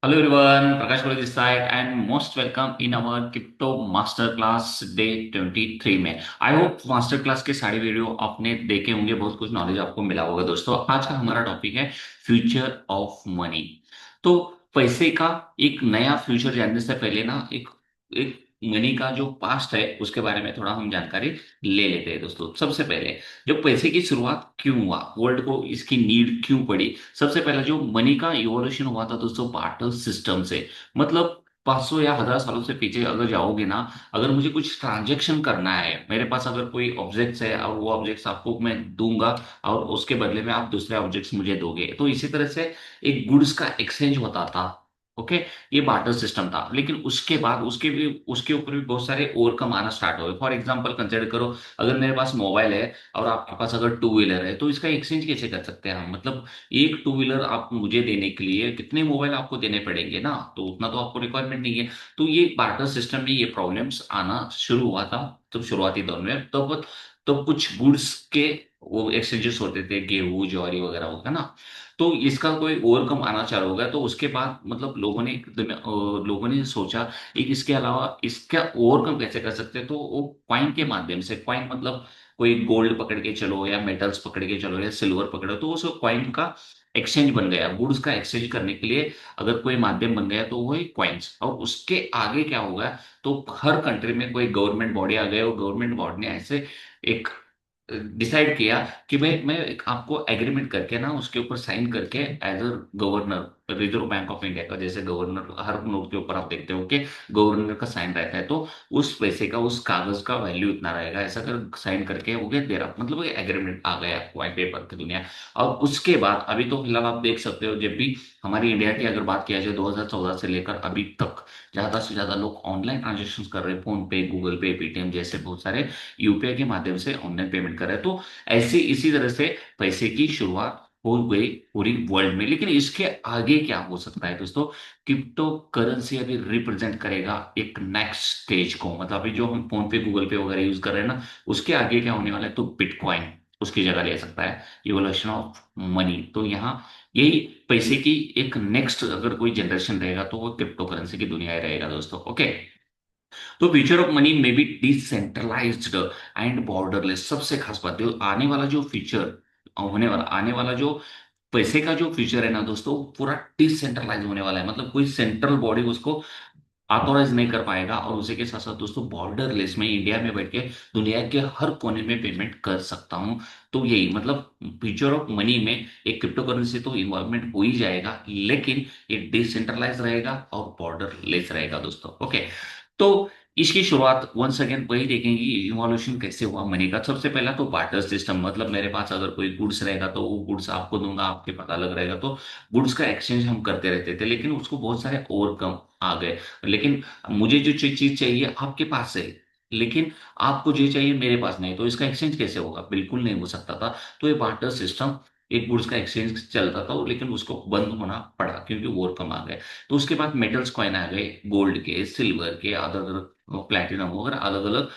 Hello everyone, Prakash Koli this side and most welcome in our Crypto Masterclass Day 23 में। I hope master class के सारे video आपने देखे होंगे, बहुत कुछ नॉलेज आपको मिला होगा। दोस्तों आज का हमारा टॉपिक है फ्यूचर ऑफ मनी। तो पैसे का एक नया फ्यूचर जानने से पहले ना एक एक मनी का जो पास्ट है उसके बारे में थोड़ा हम जानकारी ले लेते हैं। दोस्तों सबसे पहले जो पैसे की शुरुआत क्यों हुआ, वर्ल्ड को इसकी नीड क्यों पड़ी। सबसे पहला जो मनी का इवोल्यूशन हुआ था दोस्तों बार्टर सिस्टम से। मतलब 500 या 1000 सालों से पीछे अगर जाओगे ना, अगर मुझे कुछ ट्रांजेक्शन करना है, मेरे पास अगर कोई ऑब्जेक्ट्स है और वो ऑब्जेक्ट्स आपको मैं दूंगा और उसके बदले में आप दूसरे ऑब्जेक्ट्स मुझे दोगे, तो इसी तरह से एक गुड्स का एक्सचेंज होता था। ओके, ये बार्टर सिस्टम था। लेकिन उसके बाद उसके ऊपर भी बहुत सारे ओवरकम आना स्टार्ट हो गए। फॉर एग्जांपल कंसिडर करो, अगर मेरे पास मोबाइल है और आपके पास अगर टू व्हीलर है, तो इसका एक्सचेंज कैसे कर सकते हैं हम। मतलब एक टू व्हीलर आप मुझे देने के लिए कितने मोबाइल आपको देने पड़ेंगे ना, तो उतना तो आपको रिक्वायरमेंट नहीं है। तो ये बार्टर सिस्टम में ये प्रॉब्लम्स आना शुरू हुआ था। तो शुरुआती दौर में तो कुछ गुड्स के वो एक्सचेंजेस होते थे, गेहूं ज्वारी वगैरह होगा ना। तो इसका कोई ओवरकम आना चालू हो गया। तो उसके बाद मतलब लोगों ने सोचा एक इसके अलावा इसका ओवरकम कैसे कर सकते हैं। तो वो क्वाइन के माध्यम से, क्वाइन मतलब कोई गोल्ड पकड़ के चलो या मेटल्स पकड़ के चलो या सिल्वर पकड़ो, तो उस क्वाइन का एक्सचेंज बन गया। गुड्स का एक्सचेंज करने के लिए अगर कोई माध्यम बन गया तो वो है क्वाइंस। और उसके आगे क्या होगा, तो हर कंट्री में कोई गवर्नमेंट बॉडी आ गई और गवर्नमेंट बॉडी ने ऐसे एक डिसाइड किया कि भाई मैं एक आपको एग्रीमेंट करके ना उसके ऊपर साइन करके as a governor, reserve bank of India का जैसे गवर्नर हर नोट के ऊपर आप देखते हो कि गवर्नर का साइन रहता है, तो उस पैसे का उस कागज का वैल्यू इतना रहेगा, ऐसा कर साइन करके हो गया तेरा मतलब एग्रीमेंट आ गया व्हाइट पेपर की दुनिया। और उसके बाद अभी तो फिलहाल आप देख सकते हो, जब भी हमारी इंडिया की अगर बात किया जाए 2014 से लेकर अभी तक ज्यादा से ज्यादा लोग ऑनलाइन ट्रांजेक्शन कर रहे हैं। फोन पे, गूगल पे, पेटीएम जैसे बहुत सारे यूपीआई के माध्यम से ऑनलाइन पेमेंट कर रहे हैं। तो ऐसे इसी तरह से पैसे की शुरुआत हो गई पूरी वर्ल्ड में। लेकिन इसके आगे क्या हो सकता है दोस्तों, क्रिप्टो करेंसी अभी रिप्रेजेंट करेगा एक नेक्स्ट स्टेज को। मतलब अभी जो हम फोन पे, गूगल पे वगैरह यूज कर रहे हैं ना, उसके आगे क्या होने वाला है, तो बिटकॉइन उसकी जगह ले सकता है। Evolution of money. तो यहाँ यही पैसे की एक नेक्स्ट अगर कोई जनरेशन रहेगा तो वो क्रिप्टो करेंसी की दुनिया ही रहेगा दोस्तों। ओके, तो फ्यूचर ऑफ मनी में बी डिसेंट्रलाइज्ड एंड बॉर्डरलेस। सबसे खास बात है आने वाला जो फ्यूचर होने वाला, आने वाला जो पैसे का जो फ्यूचर है ना दोस्तों, वो पूरा डिसेंट्रलाइज होने वाला है। मतलब कोई सेंट्रल बॉडी उसको ऑथोराइज नहीं कर पाएगा। और उसी के साथ साथ दोस्तों बॉर्डरलेस में इंडिया में बैठ के दुनिया के हर कोने में पेमेंट कर सकता हूं। तो यही मतलब फ्यूचर ऑफ मनी में एक क्रिप्टो करेंसी तो इन्वॉल्वमेंट हो ही जाएगा, लेकिन ये डिसेंट्रलाइज रहेगा और बॉर्डरलेस रहेगा दोस्तों। ओके, तो इसकी शुरुआत वंस अगेन वही देखेंगे इवोल्यूशन कैसे हुआ मनी का। सबसे पहला तो बार्टर सिस्टम, मतलब मेरे पास अगर कोई गुड्स रहेगा तो वो गुड्स आपको दूंगा, आपके पता अलग रहेगा, तो गुड्स का एक्सचेंज हम करते रहते थे। लेकिन उसको बहुत सारे ओवरकम आ गए। लेकिन मुझे जो चीज चाहिए आपके पास है, लेकिन आपको जो चाहिए मेरे पास नहीं, तो इसका एक्सचेंज कैसे होगा, बिल्कुल नहीं हो सकता था। तो ये बार्टर सिस्टम, एक गुड्स का एक्सचेंज चलता था लेकिन उसको बंद होना पड़ा क्योंकि ओवरकम आ गए। तो उसके बाद मेटल्स कॉइन आ गए, गोल्ड के, सिल्वर के, अलग अलग प्लेटिनम वगैरह अलग अलग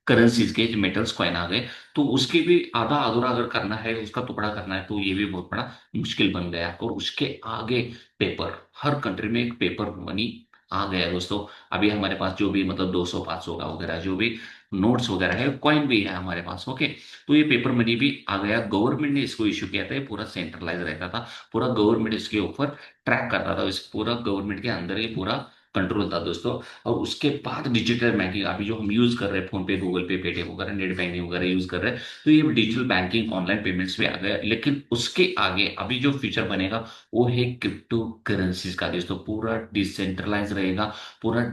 करेंसीज के मेटल्स कॉइन आ गए। तो उसके भी आधा अधूरा अगर करना है, उसका टुकड़ा करना है, तो ये भी बहुत बड़ा मुश्किल बन गया। और उसके आगे पेपर, हर कंट्री में एक पेपर मनी आ गया है दोस्तों। अभी हमारे पास जो भी मतलब 200 500 का वगैरह जो भी नोट्स वगैरह है, कॉइन भी है हमारे पास। ओके, तो ये पेपर मनी भी आ गया। गवर्नमेंट ने इसको इशू किया था, ये पूरा सेंट्रलाइज रहता था, पूरा गवर्नमेंट इसके ऊपर ट्रैक करता था। इस पूरा गवर्नमेंट के अंदर ये पूरा कंट्रोल था दोस्तों। और उसके बाद डिजिटल बैंकिंग अभी जो हम यूज कर रहे हैं, फोन पे, गूगल पे, पेटीएम वगैरह, नेट बैंकिंग वगैरह यूज कर रहे हैं, तो ये डिजिटल बैंकिंग ऑनलाइन पेमेंट्स में आ गया। लेकिन उसके आगे अभी जो फीचर बनेगा वो है क्रिप्टो करेंसीज का दोस्तों। पूरा डिसेंट्रलाइज रहेगा, पूरा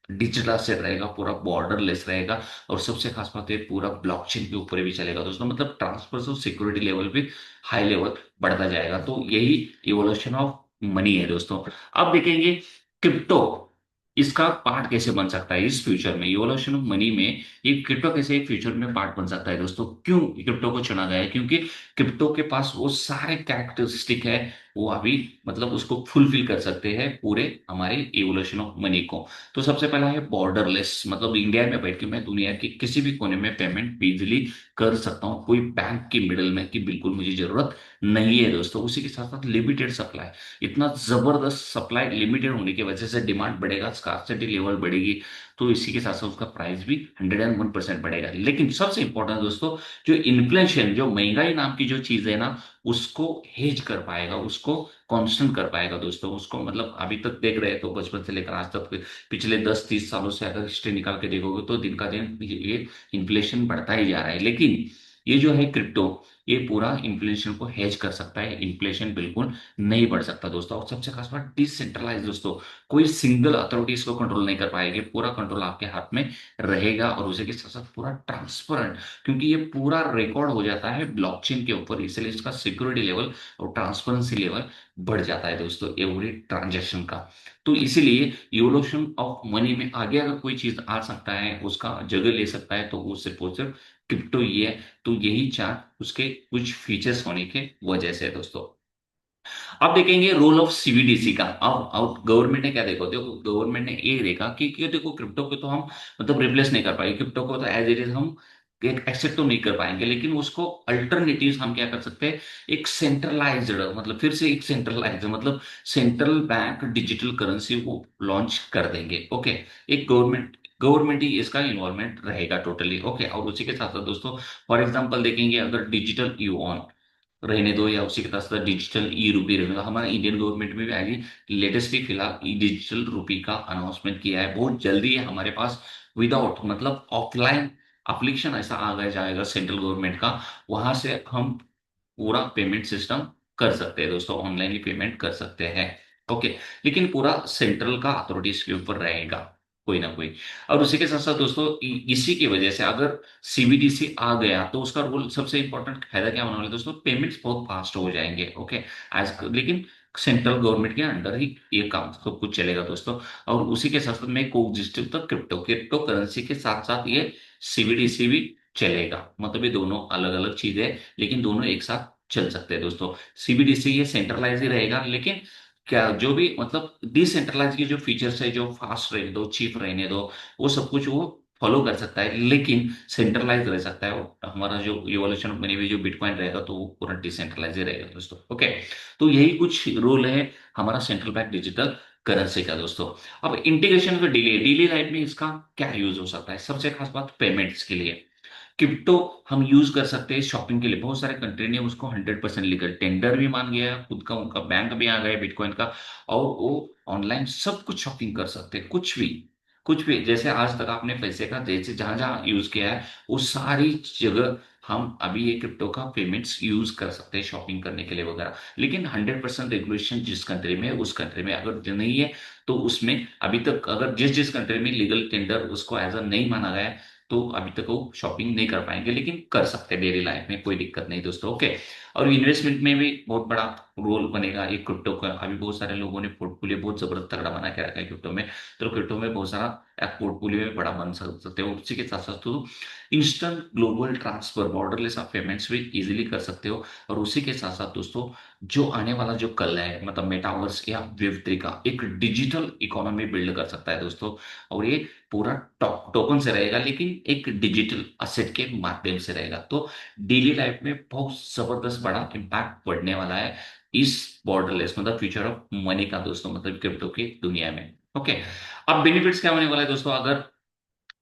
डिजिटल से रहेगा, पूरा बॉर्डरलेस रहेगा। और सबसे खास बात है पूरा ब्लॉकचेन के ऊपर भी चलेगा दोस्तों। मतलब ट्रांसफर ऑफ सिक्योरिटी लेवल भी हाई लेवल बढ़ता जाएगा। तो यही इवोल्यूशन ऑफ मनी है दोस्तों। अब देखेंगे क्रिप्टो, इसका पार्ट कैसे बन सकता है इस फ्यूचर में, इवोल्यूशन ऑफ मनी में ये क्रिप्टो कैसे एक फ्यूचर में पार्ट बन सकता है दोस्तों। क्यों क्रिप्टो को चुना गया है, क्योंकि क्रिप्टो के पास वो सारे कैरेक्टरिस्टिक है, वो अभी मतलब उसको फुलफिल कर सकते हैं पूरे हमारे इवोल्यूशन ऑफ मनी को। तो सबसे पहला है बॉर्डरलेस, मतलब इंडिया में बैठ के मैं दुनिया के किसी भी कोने में पेमेंट इजिली कर सकता हूँ, कोई बैंक की मिडल मैन की बिल्कुल मुझे जरूरत नहीं है दोस्तों। उसी के साथ साथ लिमिटेड सप्लाई, इतना जबरदस्त सप्लाई लिमिटेड होने की वजह से डिमांड बढ़ेगा, स्कार्सिटी लेवल बढ़ेगी, तो इसी के साथ साथ उसका प्राइस भी 101% बढ़ेगा। लेकिन सबसे इंपॉर्टेंट दोस्तों, जो इन्फ्लेशन, जो महंगाई नाम की जो चीज है ना, उसको हेज कर पाएगा, उसको कांस्टेंट कर पाएगा दोस्तों। उसको मतलब अभी तक देख रहे हैं तो बचपन से लेकर आज तक पिछले 10-30 सालों से अगर हिस्ट्री निकाल के देखोगे तो दिन का दिन ये इन्फ्लेशन बढ़ता ही जा रहा है। लेकिन ये जो है क्रिप्टो, ये पूरा इन्फ्लेशन को हेज कर सकता है, इन्फ्लेशन बिल्कुल नहीं बढ़ सकता दोस्तों। और सबसे खास बात डिसेंट्रलाइज दोस्तों, कोई सिंगल अथॉरिटी इसको कंट्रोल नहीं कर पाएगी, पूरा कंट्रोल आपके हाथ में रहेगा। और उसी के साथ साथ पूरा ट्रांसपेरेंट, क्योंकि ये पूरा रिकॉर्ड हो जाता है ब्लॉकचेन के ऊपर, इसलिए इसका सिक्योरिटी लेवल और ट्रांसपेरेंसी लेवल बढ़ जाता है दोस्तों एवरी ट्रांजेक्शन का। तो इसीलिए इवोल्यूशन ऑफ मनी में आगे अगर कोई चीज आ सकता है, उसका जगह ले सकता है, तो उससे सिर्फ क्रिप्टो ही है। तो यही चार उसके कुछ फीचर्स होने के वजह से है दोस्तों। अब देखेंगे रोल ऑफ सीबीडीसी का। अब गवर्नमेंट ने क्या देखो, देखो गवर्नमेंट ने ये देखा कि देखो क्रिप्टो को तो हम मतलब रिप्लेस नहीं कर पाएंगे, क्रिप्टो को तो एज इट इज हम एक्सेप्ट तो नहीं कर पाएंगे, लेकिन उसको अल्टरनेटिव हम क्या कर सकते हैं, एक सेंट्रलाइज्ड, मतलब फिर से एक सेंट्रलाइज्ड मतलब सेंट्रल बैंक डिजिटल करेंसी को लॉन्च कर देंगे। ओके, एक गवर्नमेंट ही इसका इन्वॉल्वमेंट रहेगा टोटली। ओके, और उसी के साथ साथ दोस्तों फॉर एग्जांपल देखेंगे, अगर डिजिटल यूआन रहने दो या उसी के साथ साथ डिजिटल ई रूपी रहने दो, हमारा इंडियन गवर्नमेंट में भी आएगी लेटेस्ट ही फिलहाल ई डिजिटल रूपी का अनाउंसमेंट किया है, बहुत जल्दी है हमारे पास। विदाउट मतलब ऑफलाइन एप्लीकेशन ऐसा आ गया जाएगा सेंट्रल गवर्नमेंट का, वहां से हम पूरा पेमेंट सिस्टम कर सकते हैं दोस्तों, ऑनलाइन ही पेमेंट कर सकते हैं। ओके, लेकिन पूरा सेंट्रल का अथॉरिटीज के ऊपर रहेगा कोई ना कोई। और उसी के साथ साथ दोस्तों इसी की वजह से अगर सीबीडीसी आ गया तो उसका रोल सबसे इंपॉर्टेंट फायदा क्या होने वाला है दोस्तों, पेमेंट्स बहुत फास्ट हो जाएंगे। ओके, आज लेकिन सेंट्रल गवर्नमेंट के अंडर ही ये काम सब कुछ चलेगा दोस्तों। और उसी के साथ साथ में कोएग्जिस्टिव तक क्रिप्टो क्रिप्टो करेंसी के साथ साथ ये सीबीडीसी भी चलेगा, मतलब ये दोनों अलग अलग चीजें हैं, लेकिन दोनों एक साथ चल सकते हैं दोस्तों। सीबीडीसी ये सेंट्रलाइज ही रहेगा, लेकिन क्या जो भी मतलब डिसेंट्रलाइज के जो फीचर्स है, जो फास्ट रहने दो, चीप रहने दो, वो सब कुछ वो फॉलो कर सकता है, लेकिन सेंट्रलाइज रह सकता है। और हमारा जो इवोल्यूशन ऑफ मनी में जो बिटकॉइन रहेगा तो वो पूरा डिसेंट्रलाइज ही रहेगा दोस्तों। ओके, तो यही कुछ रोल है हमारा सेंट्रल बैंक डिजिटल करेंसी का दोस्तों। अब इंटीग्रेशन का डिले, डेली लाइफ में इसका क्या यूज हो सकता है, सबसे खास बात पेमेंट्स के लिए क्रिप्टो हम यूज कर सकते हैं शॉपिंग के लिए। बहुत सारे कंट्री ने उसको 100% लीगल टेंडर भी मान गया है, खुद का उनका बैंक भी आ गया बिटकॉइन का, और वो ऑनलाइन सब कुछ शॉपिंग कर सकते हैं, कुछ भी जैसे आज तक आपने पैसे का जैसे जहां जहां यूज किया है वो सारी जगह हम अभी ये क्रिप्टो का पेमेंट्स यूज कर सकते हैं शॉपिंग करने के लिए वगैरह। लेकिन 100% रेगुलेशन जिस कंट्री में है, उस कंट्री में अगर जो नहीं है तो उसमें अभी तक अगर जिस जिस कंट्री में लीगल टेंडर उसको एज अ नहीं माना गया है, तो अभी तक वो शॉपिंग नहीं कर पाएंगे, लेकिन कर सकते हैं डेली लाइफ में, कोई दिक्कत नहीं दोस्तों। ओके, और इन्वेस्टमेंट में भी बहुत बड़ा रोल बनेगा एक क्रिप्टो का। अभी बहुत सारे लोगों ने पोर्टफोलियो बहुत जबरदस्त तगड़ा बना के रखा है क्रिप्टो में, तो क्रिप्टो में बहुत सारा पोर्टफोलियो में बड़ा बन सकते हो। उसी के साथ साथ तो इंस्टेंट ग्लोबल ट्रांसफर, बॉर्डरलेस आप पेमेंट्स भी इजीली कर सकते हो। और उसी के साथ साथ दोस्तों जो आने वाला जो कल है, मतलब मेटावर्स या वेब3 का एक डिजिटल इकोनॉमी बिल्ड कर सकता है दोस्तों। और ये पूरा टोकन से रहेगा, लेकिन एक डिजिटल असेट के माध्यम से रहेगा। तो डेली लाइफ में बहुत जबरदस्त बड़ा इम्पैक्ट पड़ने वाला है इस बॉर्डरलेस मतलब फ्यूचर ऑफ मनी का दोस्तों, मतलब क्रिप्टो की दुनिया में। ओके, अब बेनिफिट्स क्या होने वाला है दोस्तों, अगर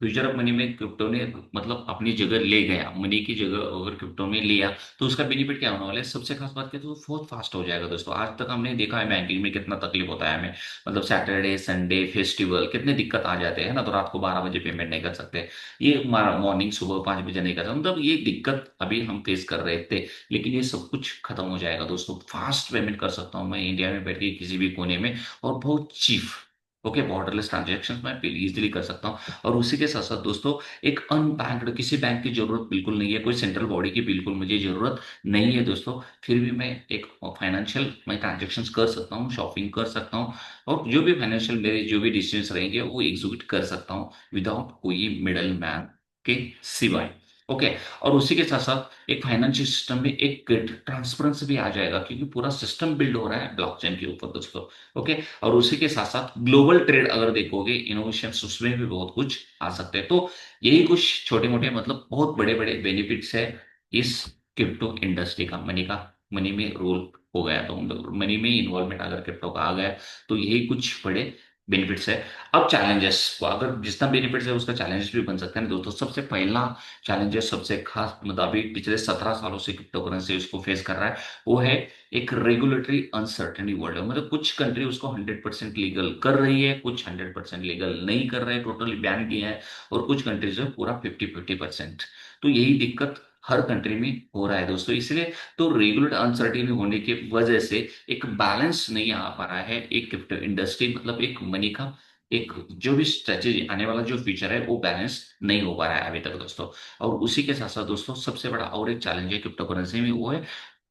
फ्यूचर ऑफ मनी में क्रिप्टो ने मतलब अपनी जगह ले गया, मनी की जगह अगर क्रिप्टो में लिया, तो उसका बेनिफिट क्या होने वाला है, सबसे खास बात क्या है, तो बहुत फास्ट हो जाएगा दोस्तों। आज तक हमने देखा है बैंकिंग में कितना तकलीफ होता है हमें, मतलब सैटरडे संडे फेस्टिवल कितने दिक्कत आ जाते हैं ना, तो रात को 12 बजे पेमेंट नहीं कर सकते, ये मॉर्निंग सुबह 5 बजे नहीं कर सकते, मतलब ये दिक्कत अभी हम फेस कर रहे थे। लेकिन ये सब कुछ खत्म हो जाएगा दोस्तों, फास्ट पेमेंट कर सकता हूँ मैं इंडिया में बैठ के किसी भी कोने में, और बहुत चीप। ओके, बॉर्डरलेस ट्रांजेक्शन मैं इजीली कर सकता हूँ। और उसी के साथ साथ दोस्तों एक अनबैंक्ड, किसी बैंक की जरूरत बिल्कुल नहीं है, कोई सेंट्रल बॉडी की बिल्कुल मुझे जरूरत नहीं है दोस्तों। फिर भी मैं एक फाइनेंशियल मैं ट्रांजेक्शन कर सकता हूँ, शॉपिंग कर सकता हूँ, और जो भी फाइनेंशियल मेरे जो भी डिसीजन रहेंगे वो एग्जीक्यूट कर सकता हूँ विदाउट कोई मिडल मैन के सिवाय। ओके। और उसी के साथ साथ एक फाइनेंशियल सिस्टम में एक ट्रांसपेरेंसी भी आ जाएगा, क्योंकि पूरा सिस्टम बिल्ड हो रहा है ब्लॉकचेन के ऊपर दोस्तों। ओके। और उसी के साथ साथ ग्लोबल ट्रेड अगर देखोगे, इनोवेशन उसमें भी बहुत कुछ आ सकते हैं। तो यही कुछ छोटे मोटे मतलब बहुत बड़े बड़े बेनिफिट्स है इस क्रिप्टो इंडस्ट्री का। मनी में रोल हो गया तो मनी में इन्वॉल्वमेंट अगर क्रिप्टो का आ गया, तो यही कुछ बड़े बेनिफिट्स है। अब चैलेंजेस को, अगर जितना बेनिफिट्स है उसका चैलेंजेस भी बन सकते हैं दोस्तों। सबसे पहला चैलेंजेस, सबसे खास मतलब अभी पिछले 17 सालों से क्रिप्टो करेंसी उसको फेस कर रहा है, वो है एक रेगुलेटरी अनसर्टेनिटी वर्ल्ड है। मतलब कुछ कंट्री उसको 100% लीगल कर रही है, कुछ 100% लीगल नहीं कर रहे हैं, टोटली बैन किए हैं। और कुछ कंट्रीज है पूरा 50-50%। तो यही दिक्कत हर कंट्री में हो रहा है दोस्तों, इसलिए तो रेगुलेट अनसर्टेनिटी होने की वजह से एक बैलेंस नहीं आ पा रहा है एक क्रिप्टो इंडस्ट्री, मतलब एक मनी का एक जो भी स्ट्रेटेजी आने वाला जो फ्यूचर है वो बैलेंस नहीं हो पा रहा है अभी तक दोस्तों। और उसी के साथ साथ दोस्तों सबसे बड़ा और एक चैलेंज है क्रिप्टो करेंसी में, वो है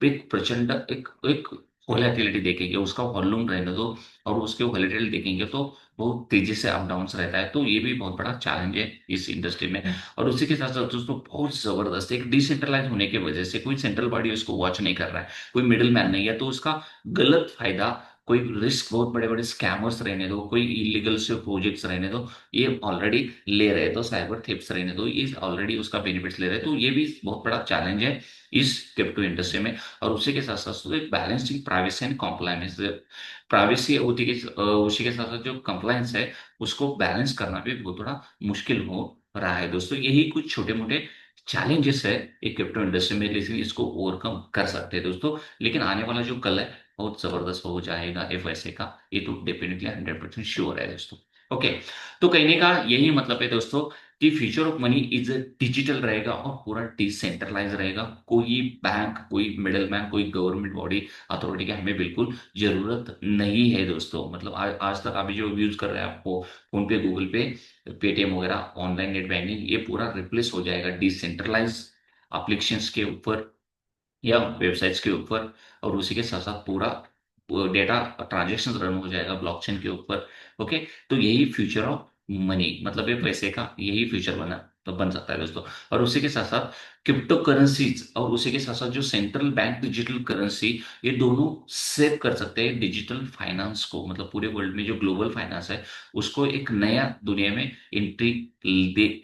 एक प्रचंड एक एक वोलेटिलिटी देखेंगे, उसका वॉल्यूम रहने दो, और उसके वोलेटिलिटी देखेंगे तो बहुत तेजी से अप डाउन रहता है। तो ये भी बहुत बड़ा चैलेंज है इस इंडस्ट्री में। और उसी के साथ साथ दोस्तों बहुत जबरदस्त एक डिसेंट्रलाइज होने की वजह से कोई सेंट्रल बॉडी उसको वॉच नहीं कर रहा है, कोई मिडिल मैन नहीं है, तो उसका गलत फायदा, कोई रिस्क, बहुत बड़े बड़े स्कैमर्स रहने दो, कोई इलीगल से प्रोजेक्ट्स रहने दो, ये ऑलरेडी ले रहे, तो साइबर थेफ्ट्स रहने दो, ये ऑलरेडी उसका बेनिफिट्स ले रहे, तो ये भी बहुत बड़ा चैलेंज है इस क्रिप्टो इंडस्ट्री में। और उसी के साथ साथ एक balancing privacy and compliance, privacy उसी के साथ साथ जो कंप्लायंस है उसको बैलेंस करना भी बहुत बड़ा मुश्किल हो रहा है दोस्तों। यही कुछ छोटे मोटे चैलेंजेस है एक क्रिप्टो इंडस्ट्री में, लेकिन इसको ओवरकम कर सकते हैं दोस्तों। लेकिन आने वाला जो कल है बहुत जबरदस्त हो जाएगा एफएसए का, ये तो डेफिनेटली 100% श्योर है दोस्तों। ओके। तो कहने का यही मतलब है दोस्तों कि future of money is digital रहेगा और पूरा डिसेंट्रलाइज रहेगा। कोई बैंक, कोई मिडल मैन, कोई गवर्नमेंट बॉडी अथॉरिटी की हमें बिल्कुल जरूरत नहीं है दोस्तों। मतलब आज तक अभी जो यूज कर रहे हैं आपको फोन पे, गूगल पे, पेटीएम वगैरह, ऑनलाइन नेट बैंकिंग, ये पूरा रिप्लेस हो जाएगा डिसेंट्रलाइज एप्लीकेशंस के ऊपर या वेबसाइट्स के ऊपर। और उसी के साथ साथ पूरा डेटा ट्रांजेक्शन रन हो जाएगा ब्लॉकचेन के ऊपर। ओके। तो यही फ्यूचर ऑफ मनी, मतलब ये पैसे का यही फ्यूचर बना तो बन सकता है दोस्तों। और उसी के साथ साथ क्रिप्टो करेंसीज और उसी के साथ साथ जो सेंट्रल बैंक डिजिटल करेंसी, ये दोनों सेव कर सकते हैं डिजिटल फाइनेंस को, मतलब पूरे वर्ल्ड में जो ग्लोबल फाइनेंस है उसको एक नया दुनिया में एंट्री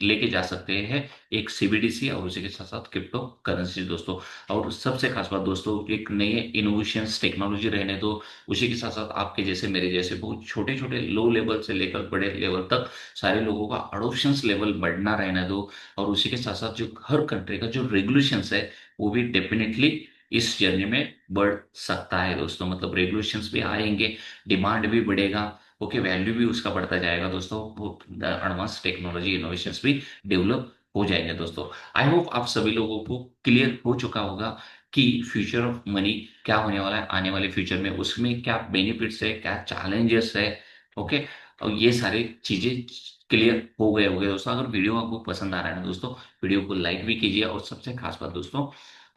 लेके जा सकते हैं एक सीबीडीसी और उसी के साथ साथ क्रिप्टो करेंसी दोस्तों। और सबसे खास बात दोस्तों, एक नए इनोवेशंस टेक्नोलॉजी रहने दो, उसी के साथ साथ आपके जैसे मेरे जैसे बहुत छोटे छोटे लो लेवल से लेकर बड़े लेवल तक सारे लोगों का अडोप्शंस लेवल बढ़ना रहने दो। और उसी के साथ साथ जो हर कंट्री का जो रेगुलेशंस है वो भी डेफिनेटली इस जर्नी में बढ़ सकता है दोस्तों। मतलब रेगुलेशंस भी आएंगे, डिमांड भी बढ़ेगा, ओके, वैल्यू भी उसका बढ़ता जाएगा दोस्तों, बहुत एडवांस टेक्नोलॉजी इनोवेशंस भी डेवलप हो जाएंगे दोस्तों। आई होप आप सभी लोगों को क्लियर हो चुका होगा कि फ्यूचर ऑफ मनी क्या होने वाला है आने वाले फ्यूचर में, उसमें क्या बेनिफिट्स है, क्या चैलेंजेस है। ओके। और ये सारी चीजें क्लियर हो गए होंगे दोस्तों। अगर वीडियो आपको पसंद आ रहा है ना दोस्तों, वीडियो को लाइक भी कीजिए। और सबसे खास बात दोस्तों,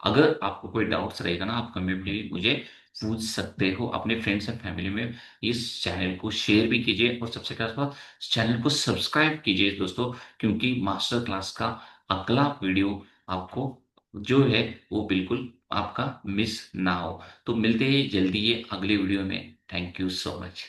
अगर आपको कोई डाउट्स रहेगा ना, आप कमेंट में मुझे पूछ सकते हो। अपने फ्रेंड्स एंड फैमिली में इस चैनल को शेयर भी कीजिए, और सबसे खास बात चैनल को सब्सक्राइब कीजिए दोस्तों, क्योंकि मास्टर क्लास का अगला वीडियो आपको जो है वो बिल्कुल आपका मिस ना हो। तो मिलते हैं जल्दी ये अगले वीडियो में। Thank you so much.